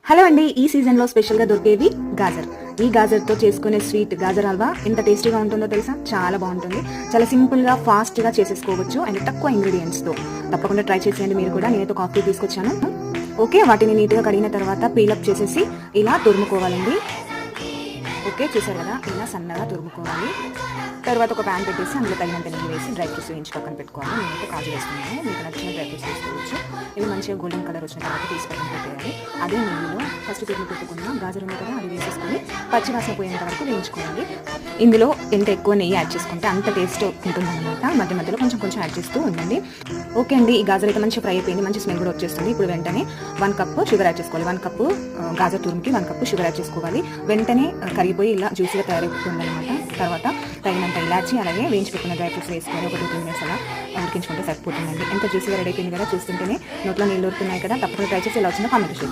Hello అండి, ఈ సీజన్లో స్పెషల్గా దొరికేవి గాజర్. ఈ గాజర్తో చేసుకునే స్వీట్ గాజర్ హల్వా ఎంత టేస్టీగా ఉంటుందో తెలుసా? చాలా బాగుంటుంది. చాలా సింపుల్గా ఫాస్ట్గా చేసేసుకోవచ్చు అండ్ తక్కువ ఇంగ్రీడియంట్స్తో. తప్పకుండా ట్రై చేసేయండి మీరు కూడా. నేనైతే కాఫీ తీసుకొచ్చాను. ఓకే, వాటిని నీట్గా కడిగిన తర్వాత పీలప్ చేసేసి ఇలా తురుముకోవాలండి. ఓకే, చూసారు కదా, ఇలా సన్నగా తురుముకోవాలి. తర్వాత ఒక ప్యాన్ పెట్టేసి అందులో తగినంత నెయ్యి వేసి డ్రై ఫ్రూట్స్ వేయించి పక్కన పెట్టుకోవాలి. నేనైతే కాజు వేస్తున్నాను, మీకు నచ్చిన డ్రై ఫ్రూట్స్ వేసుకోవచ్చు. ఇవి మంచిగా గోల్డెన్ కలర్ వచ్చిన తర్వాత తీసి పక్కన పెట్టేయాలి. అదే నెయ్యిలో ఫస్ట్ తురుము పెట్టుకున్న గాజర్ ఉంది కదా, అది వేసేసుకొని పచ్చివాసన పోయేంత వరకు వేయించుకోవాలి. ఇందులో ఎంత ఎక్కువ నెయ్యి యాడ్ చేసుకుంటే అంత టేస్ట్ ఉంటుందన్నమాట. మధ్య మధ్యలో కొంచెం కొంచెం యాడ్ చేస్తూ ఉండండి. ఓకే అండి, ఈ గాజర్ అయితే మంచిగా ఫ్రై అయిపోయింది, మంచి స్మెల్ కూడా వచ్చేస్తుంది. ఇప్పుడు వెంటనే 1 కప్ షుగర్ యాడ్ చేసుకోవాలి. 1 కప్ గాజర్ తురుముకి 1 కప్ షుగర్ యాడ్ చేసుకోవాలి. వెంటనే కరిగిపోయి ఇలా జ్యూసీగా తయారైపోతుంది అనమాట. తర్వాత తగినంత ఇలాచి అలాగే వేయించి పెట్టుకున్న డ్రై ఫ్రూట్స్ వేసుకొని ఒక 2-3 మినిట్స్ అలా ఉడికించుకుంటే సరిపోతుందండి. ఎంత జ్యూసీగా రెడీ అయిపోయింది కదా, చూస్తుంటేనే నోట్లో నీళ్ళు ఊరుతున్నాయి కదా. తప్పకుండా ట్రై చేసి ఎలా వచ్చిందో కామెంట్ చేయండి.